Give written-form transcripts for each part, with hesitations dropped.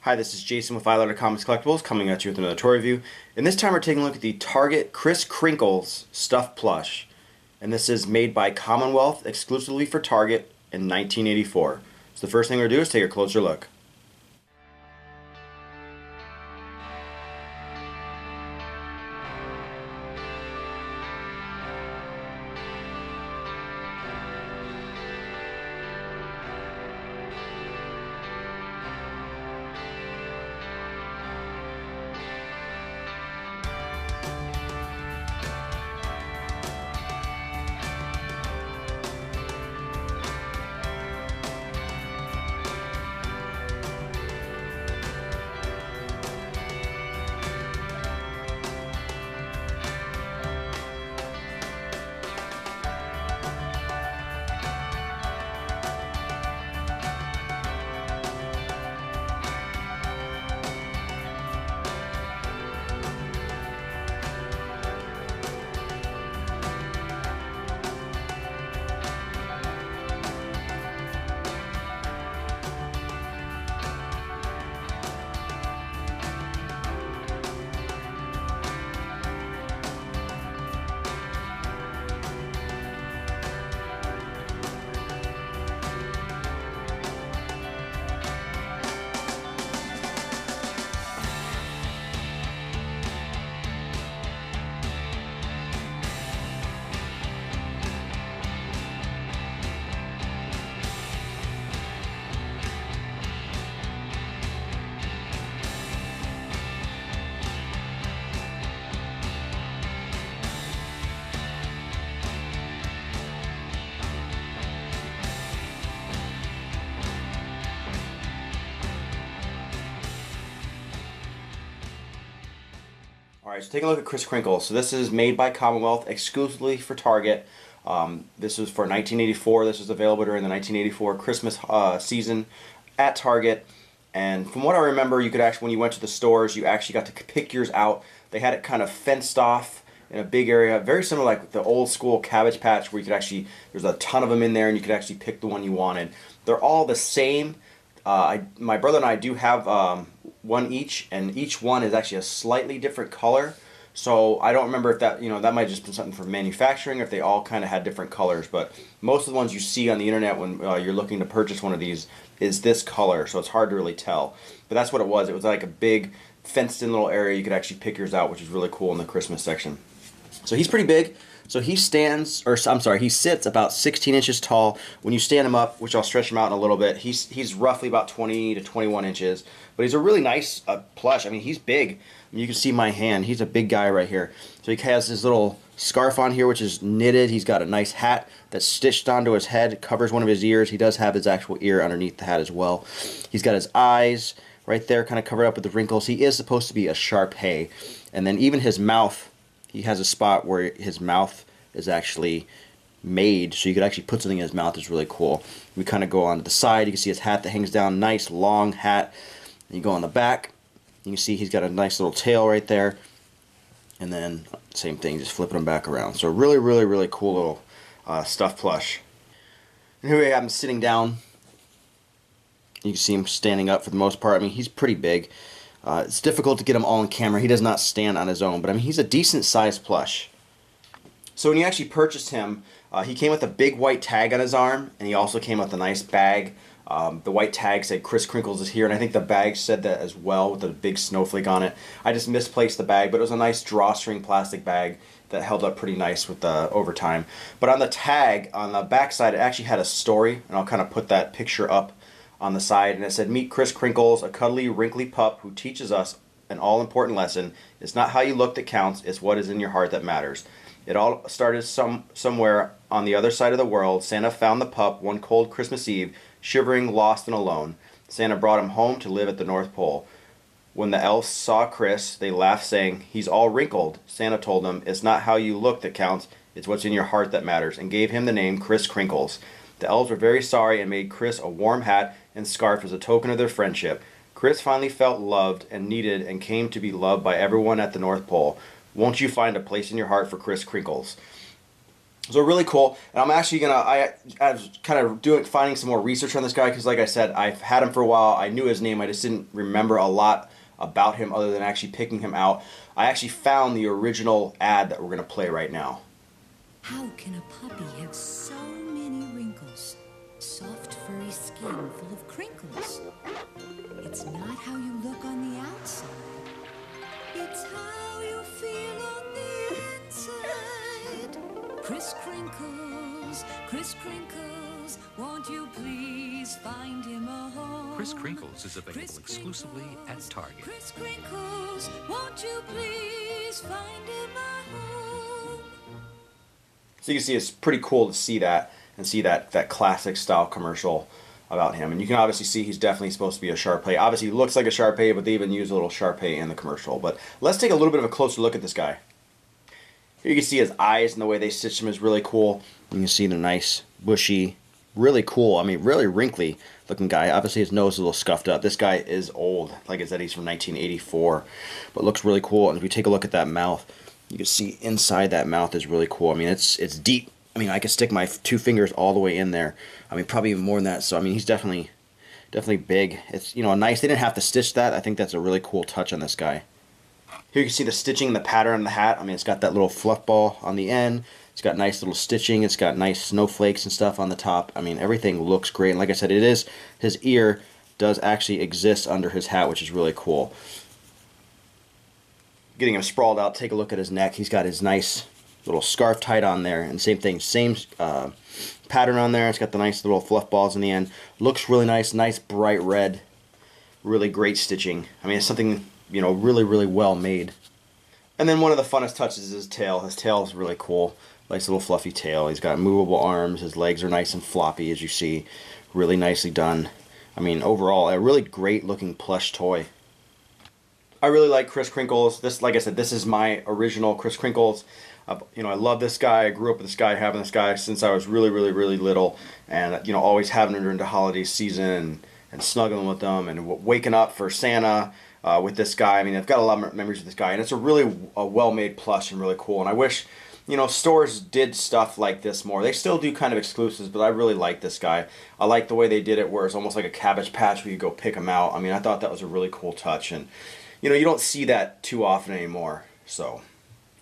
Hi, this is Jason with Violator Comics Collectibles coming at you with another toy review. And this time we're taking a look at the Target Kris Krinkles Stuffed Plush. And this is made by Commonwealth exclusively for Target in 1984. So the first thing we're going to do is take a closer look. Alright, so take a look at Kris Krinkles. So this is made by Commonwealth exclusively for Target. This was for 1984. This was available during the 1984 Christmas season at Target. And from what I remember, you could actually, when you went to the stores, you actually got to pick yours out. They had it kind of fenced off in a big area, very similar like the old school Cabbage Patch, where you could actually, there's a ton of them in there and you could actually pick the one you wanted. They're all the same. My brother and I do have one each, and each one is actually a slightly different color. So I don't remember if that, that might just be something for manufacturing, or if they all kind of had different colors. But most of the ones you see on the internet when you're looking to purchase one of these is this color, so it's hard to really tell. But that's what it was. It was like a big fenced-in little area. You could actually pick yours out, which is really cool in the Christmas section. So he's pretty big. So he he sits about 16 inches tall. When you stand him up, which I'll stretch him out in a little bit, he's roughly about 20 to 21 inches. But he's a really nice plush. I mean, he's big. I mean, you can see my hand. He's a big guy right here. So he has his little scarf on here, which is knitted. He's got a nice hat that's stitched onto his head. It covers one of his ears. He does have his actual ear underneath the hat as well. He's got his eyes right there kind of covered up with the wrinkles. He is supposed to be a Shar-Pei. And then even his mouth, he has a spot where his mouth is actually made, so you could actually put something in his mouth. Is really cool. We kind of go on to the side. You can see his hat that hangs down, nice long hat. And you go on the back, you can see he's got a nice little tail right there. And then same thing, just flipping him back around. So really, really, really cool little stuffed plush. And here we have him sitting down. You can see him standing up for the most part. I mean, he's pretty big. It's difficult to get him all on camera. He does not stand on his own, but I mean, he's a decent sized plush. So when you actually purchased him, he came with a big white tag on his arm, and he also came with a nice bag. The white tag said Kris Krinkles is here, and I think the bag said that as well with a big snowflake on it. I just misplaced the bag, but it was a nice drawstring plastic bag that held up pretty nice with the overtime. But on the tag, on the back side, it actually had a story, and I'll kind of put that picture up on the side, and it said, "Meet Kris Krinkles, a cuddly, wrinkly pup who teaches us an all-important lesson. It's not how you look that counts, it's what is in your heart that matters. It all started somewhere on the other side of the world. Santa found the pup one cold Christmas Eve, shivering, lost, and alone. Santa brought him home to live at the North Pole. When the elves saw Kris, they laughed, saying, 'He's all wrinkled.' Santa told them, 'It's not how you look that counts, it's what's in your heart that matters,' and gave him the name Kris Krinkles. The elves were very sorry and made Kris a warm hat and scarf as a token of their friendship. Kris finally felt loved and needed and came to be loved by everyone at the North Pole. Won't you find a place in your heart for Kris Krinkles?" So really cool, and I'm actually gonna. I was kind of finding some more research on this guy because, like I said, I've had him for a while. I knew his name, I just didn't remember a lot about him other than actually picking him out. I actually found the original ad that we're gonna play right now. How can a puppy have so many wrinkles? Soft, furry skin full of crinkles. It's not how you look on the outside. It's how you feel on the inside. Kris Krinkles, won't you please find him a home? Kris Krinkles is available exclusively at Target. Kris Krinkles, won't you please find him a home? So you can see it's pretty cool to see that and see that classic style commercial about him. And you can obviously see he's definitely supposed to be a Shar-Pei. Obviously he looks like a Shar-Pei, but they even use a little Shar-Pei in the commercial. But let's take a little bit of a closer look at this guy. Here you can see his eyes and the way they stitched him is really cool. You can see the nice, bushy, really cool, I mean really wrinkly looking guy. Obviously his nose is a little scuffed up. This guy is old. Like I said, he's from 1984. But looks really cool. And if we take a look at that mouth, you can see inside that mouth is really cool. I mean, it's deep. I mean, I could stick my 2 fingers all the way in there. I mean, probably even more than that. So, I mean, he's definitely big. It's, you know, nice. They didn't have to stitch that. I think that's a really cool touch on this guy. Here you can see the stitching and the pattern on the hat. I mean, it's got that little fluff ball on the end. It's got nice little stitching. It's got nice snowflakes and stuff on the top. I mean, everything looks great. And like I said, his ear does actually exist under his hat, which is really cool. Getting him sprawled out, take a look at his neck. He's got his nice little scarf tied on there, and same thing, same pattern on there. It's got the nice little fluff balls in the end. Looks really nice bright red. Really great stitching. I mean, it's something, you know, really well made. And then one of the funnest touches is his tail. His tail is really cool. Nice little fluffy tail. He's got movable arms. His legs are nice and floppy, as you see. Really nicely done. I mean, overall, a really great looking plush toy. I really like Kris Krinkles. This, like I said, this is my original Kris Krinkles. You know, I love this guy. I grew up with this guy, having this guy since I was really little, and you know, always having him during the holiday season and snuggling with them and waking up for Santa with this guy. I mean, I've got a lot of memories of this guy, and it's a really well-made plush and really cool. And I wish, you know, stores did stuff like this more. They still do kind of exclusives, but I really like this guy. I like the way they did it, where it's almost like a Cabbage Patch where you go pick them out. I mean, I thought that was a really cool touch, and you know, you don't see that too often anymore. So,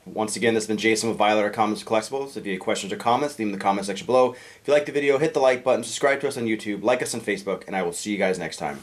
once again, this has been Jason with Violator Comics and Collectibles. If you have questions or comments, leave them in the comment section below. If you like the video, hit the like button, subscribe to us on YouTube, like us on Facebook, and I will see you guys next time.